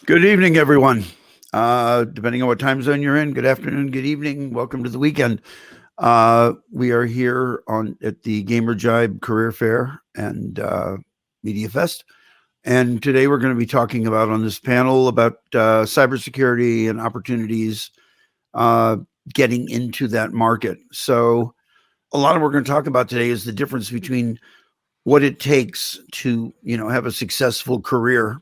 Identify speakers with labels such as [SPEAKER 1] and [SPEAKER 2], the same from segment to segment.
[SPEAKER 1] Good evening, everyone. Depending on what time zone you're in, good afternoon, good evening. Welcome to the weekend. We are here on at the Gamer Jibe Career Fair and Media Fest, and today we're going to be talking about on this panel about cybersecurity and opportunities getting into that market. So, a lot of what we're going to talk about today is the difference between what it takes to have a successful career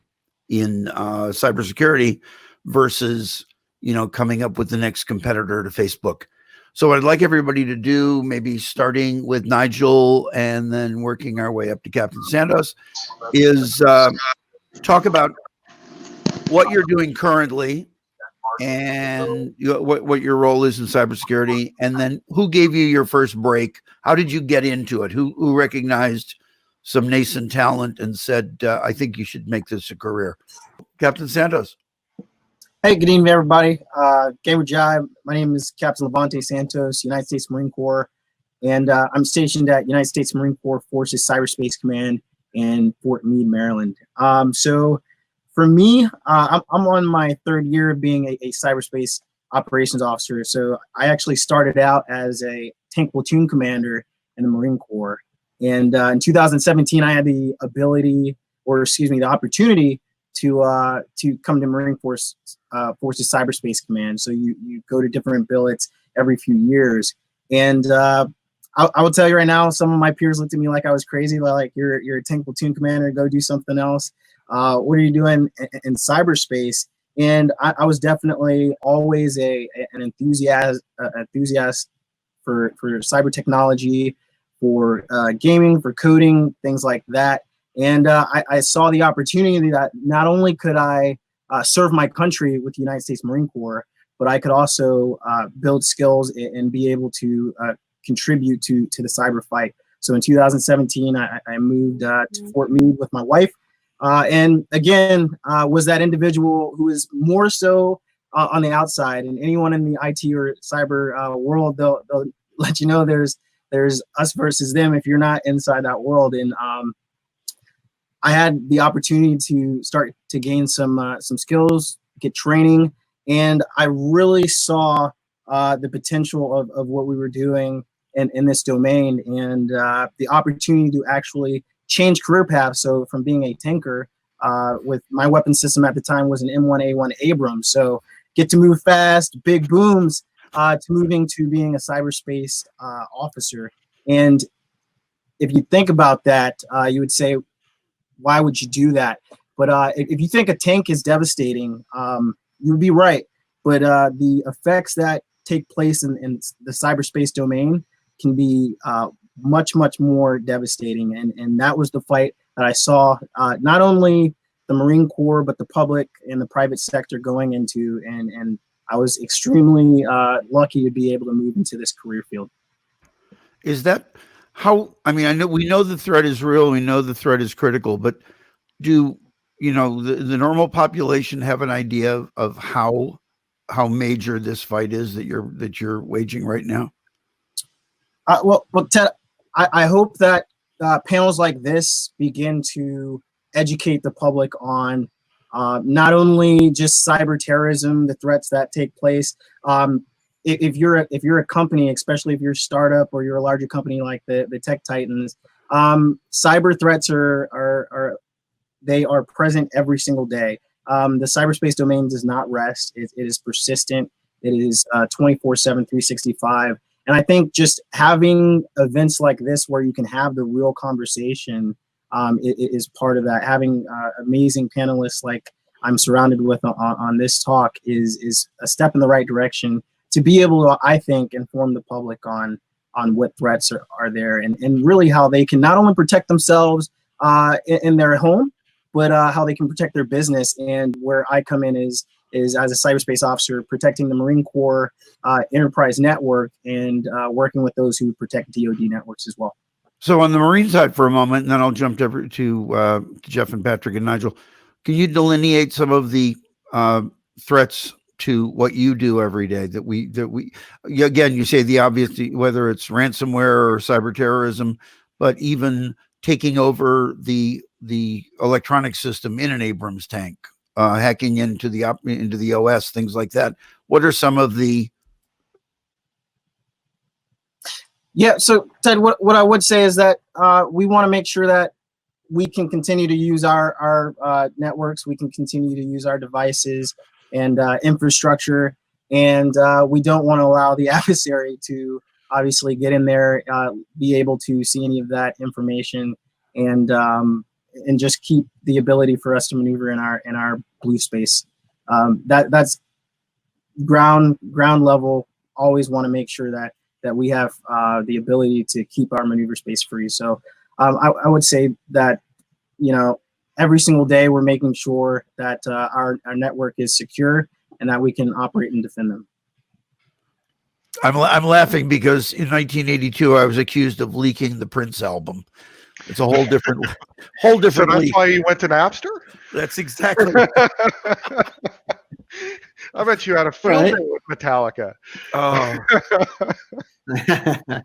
[SPEAKER 1] in cybersecurity versus coming up with the next competitor to Facebook. So what I'd like everybody to do, maybe starting with Nigel and then working our way up to Captain Santos, is talk about what you're doing currently and what your role is in cybersecurity, and then who gave you your first break? How did you get into it? Who recognized some nascent talent and said, I think you should make this a career? Captain Santos.
[SPEAKER 2] Hey, good evening, everybody. Gamer Jibe. My name is Captain Levante Santos, United States Marine Corps, and I'm stationed at United States Marine Corps Forces Cyberspace Command in Fort Meade, Maryland. So for me, I'm on my third year of being a cyberspace operations officer. So I actually started out as a tank platoon commander in the Marine Corps. And in 2017, I had the opportunity to come to Marine Forces Cyberspace Command. So you go to different billets every few years. And I will tell you right now, some of my peers looked at me like I was crazy, like you're a tank platoon commander, go do something else. What are you doing in cyberspace? And I was definitely always an enthusiast for cyber technology, for gaming, for coding, things like that. And I saw the opportunity that not only could I serve my country with the United States Marine Corps, but I could also build skills and be able to contribute to the cyber fight. So in 2017, I moved to Fort Meade with my wife. And again, was that individual who is more so on the outside. And anyone in the IT or cyber world, they'll let you know there's us versus them if you're not inside that world. And I had the opportunity to start to gain some skills, get training, and I really saw the potential of what we were doing in this domain, and the opportunity to actually change career paths. So from being a tanker, with my weapon system at the time was an M1A1 Abrams, so get to move fast, big booms, to moving to being a cyberspace officer. And if you think about that, you would say, why would you do that? But if you think a tank is devastating, you would be right. But the effects that take place in the cyberspace domain can be much, much more devastating. And that was the fight that I saw not only the Marine Corps, but the public and the private sector going into. And I was extremely lucky to be able to move into this career field.
[SPEAKER 1] Is that how? I mean, we know the threat is real. We know the threat is critical, but do the normal population have an idea of how major this fight is that you're waging right now?
[SPEAKER 2] Well, Ted, I hope that panels like this begin to educate the public on not only just cyber terrorism, the threats that take place. If you're a company, especially if you're a startup or you're a larger company like the Tech Titans, cyber threats are present every single day. The cyberspace domain does not rest. It is persistent. It is 24/7, 365. And I think just having events like this where you can have the real conversation is part of that. Having amazing panelists like I'm surrounded with on this talk is a step in the right direction to be able to, I think, inform the public on what threats are there and really how they can not only protect themselves in their home, but how they can protect their business. And where I come in is as a cyberspace officer, protecting the Marine Corps enterprise network and working with those who protect DoD networks as well.
[SPEAKER 1] So on the Marine side for a moment, and then I'll jump over to Jeff and Patrick and Nigel. Can you delineate some of the threats to what you do every day that we again, you say the obvious, whether it's ransomware or cyber terrorism, but even taking over the electronic system in an Abrams tank, hacking into the OS, things like that. What are some of the?
[SPEAKER 2] Yeah. So Ted, what I would say is that we want to make sure that we can continue to use our networks. We can continue to use our devices and infrastructure, and we don't want to allow the adversary to obviously get in there, be able to see any of that information, and just keep the ability for us to maneuver in our blue space. That's ground level. Always want to make sure that we have the ability to keep our maneuver space free. So I would say that, every single day we're making sure that our network is secure and that we can operate and defend them.
[SPEAKER 1] I'm laughing because in 1982 I was accused of leaking the Prince album. It's a whole different
[SPEAKER 3] So that's
[SPEAKER 1] leak.
[SPEAKER 3] why you went to Napster?
[SPEAKER 1] That's exactly.
[SPEAKER 3] I bet you had a field
[SPEAKER 4] Right.
[SPEAKER 3] day with Metallica.
[SPEAKER 1] Oh,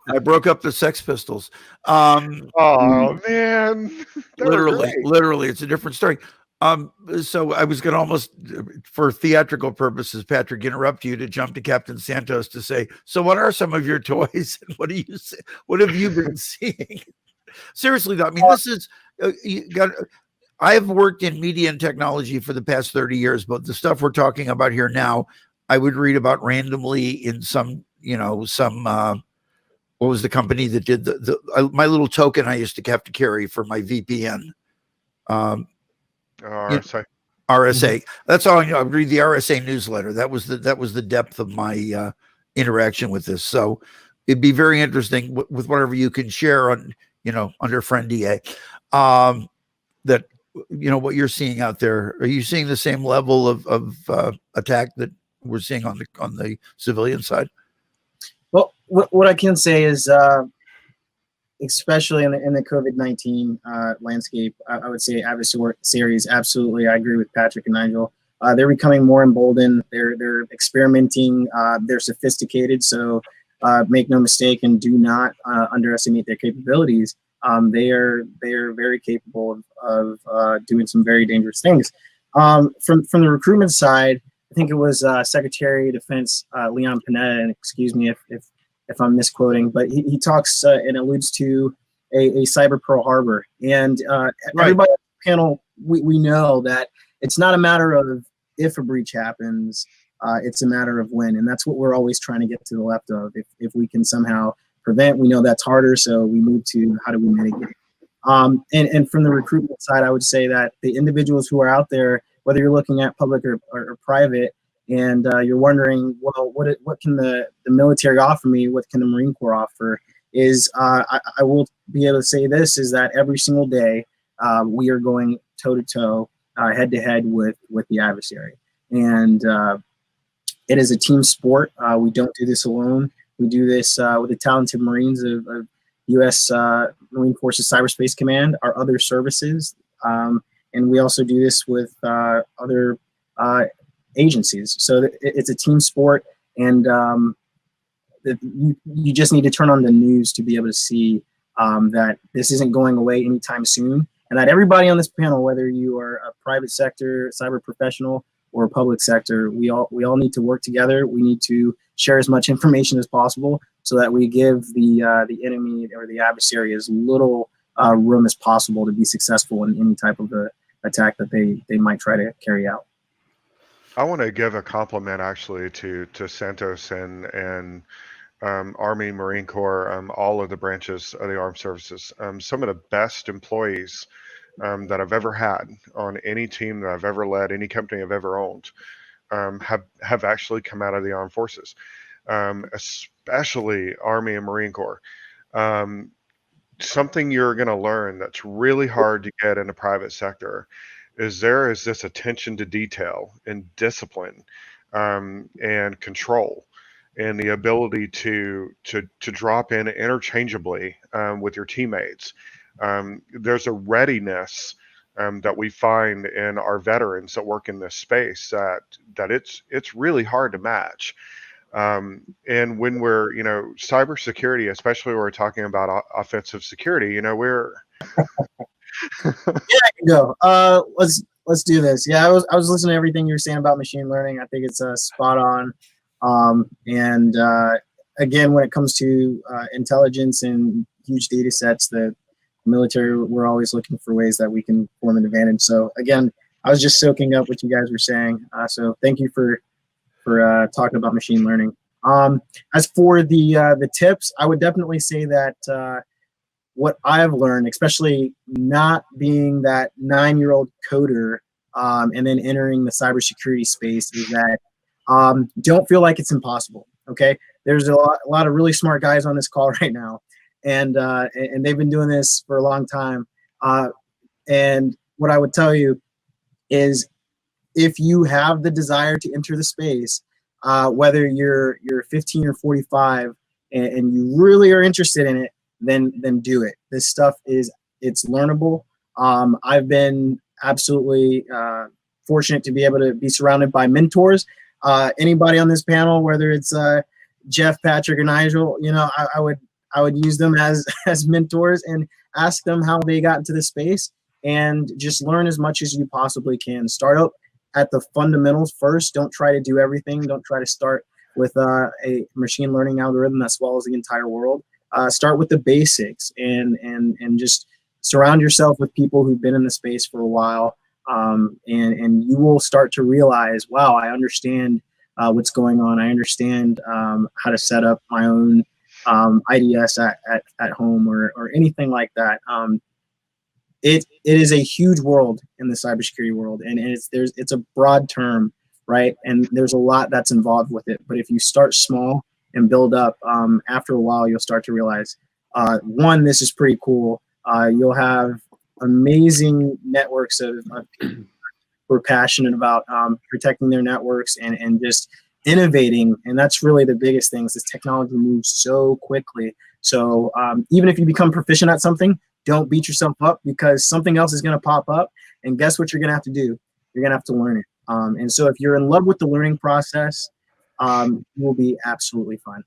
[SPEAKER 1] I broke up the Sex Pistols.
[SPEAKER 3] Oh man, They were great.
[SPEAKER 1] Literally, it's a different story. So I was going to almost, for theatrical purposes, Patrick, interrupt you to jump to Captain Santos to say, so what are some of your toys and what have you been seeing? Seriously though, I mean, this is I've worked in media and technology for the past 30 years, but the stuff we're talking about here now, I would read about randomly in some, what was the company that did my little token I used to have to carry for my VPN?
[SPEAKER 3] RSA.
[SPEAKER 1] RSA. That's all I know. I would read the RSA newsletter. That was the depth of my interaction with this. So it'd be very interesting with whatever you can share on, under Friend DA, that, what you're seeing out there. Are you seeing the same level of attack that we're seeing on the civilian side?
[SPEAKER 2] Well, what I can say is, especially in the COVID-19 landscape, I would say adversaries, absolutely. I agree with Patrick and Nigel. They're becoming more emboldened. They're experimenting. They're sophisticated. So make no mistake and do not underestimate their capabilities. They are very capable of doing some very dangerous things. From the recruitment side, I think it was Secretary of Defense Leon Panetta, and excuse me if I'm misquoting, but he talks and alludes to a cyber Pearl Harbor. And everybody on the panel, we know that it's not a matter of if a breach happens, it's a matter of when. And that's what we're always trying to get to the left of. If we can somehow prevent, we know that's harder, so we move to how do we mitigate. And from the recruitment side, I would say that the individuals who are out there, whether you're looking at public or private, and you're wondering, well, what can the military offer me? What can the Marine Corps offer? Is I will be able to say this, is that every single day we are going toe-to-toe, head-to-head with the adversary. And it is a team sport. We don't do this alone. We do this with the talented Marines of U.S. Marine Forces Cyberspace Command, our other services. And we also do this with other agencies. So it's a team sport, and you just need to turn on the news to be able to see that this isn't going away anytime soon, and that everybody on this panel, whether you are a private sector cyber professional or public sector, we all need to work together. We need to share as much information as possible so that we give the enemy or the adversary as little room as possible to be successful in any type of attack that they might try to carry out.
[SPEAKER 3] I want to give a compliment actually to Santos and Army, Marine Corps, all of the branches of the armed services. Some of the best employees that I've ever had on any team that I've ever led, any company I've ever owned, have actually come out of the armed forces, especially Army and Marine Corps. Something you're going to learn that's really hard to get in the private sector is there is this attention to detail and discipline and control and the ability to drop in interchangeably with your teammates. There's a readiness that we find in our veterans that work in this space that it's really hard to match. And when we're, cybersecurity, especially when we're talking about offensive security, we're
[SPEAKER 2] Yeah, I can go. let's do this. Yeah, I was listening to everything you were saying about machine learning. I think it's spot on. And again, when it comes to intelligence and huge data sets, the military, we're always looking for ways that we can form an advantage. So again, I was just soaking up what you guys were saying. So thank you for talking about machine learning. As for the tips, I would definitely say that what I've learned, especially not being that 9-year-old coder and then entering the cybersecurity space, is that don't feel like it's impossible. Okay, there's a lot of really smart guys on this call right now, and they've been doing this for a long time. And what I would tell you is, if you have the desire to enter the space, whether you're 15 or 45, and you really are interested in it, then do it. This stuff it's learnable. I've been absolutely fortunate to be able to be surrounded by mentors. Anybody on this panel, whether it's Jeff, Patrick, or Nigel, I would use them as mentors and ask them how they got into the space, and just learn as much as you possibly can. Start out at the fundamentals first. Don't try to do everything. Don't try to start with a machine learning algorithm that swallows the entire world. Start with the basics, and just surround yourself with people who've been in the space for a while, and you will start to realize, wow, I understand what's going on. I understand how to set up my own IDS at home or anything like that. It is a huge world in the cybersecurity world, and it's a broad term, right? And there's a lot that's involved with it. But if you start small and build up, after a while, you'll start to realize, one, this is pretty cool. You'll have amazing networks of people who are passionate about protecting their networks and just innovating. And that's really the biggest thing. Is this technology moves so quickly. So even if you become proficient at something, don't beat yourself up, because something else is going to pop up. And guess what you're going to have to do? You're going to have to learn it. And so if you're in love with the learning process, you will be absolutely fine.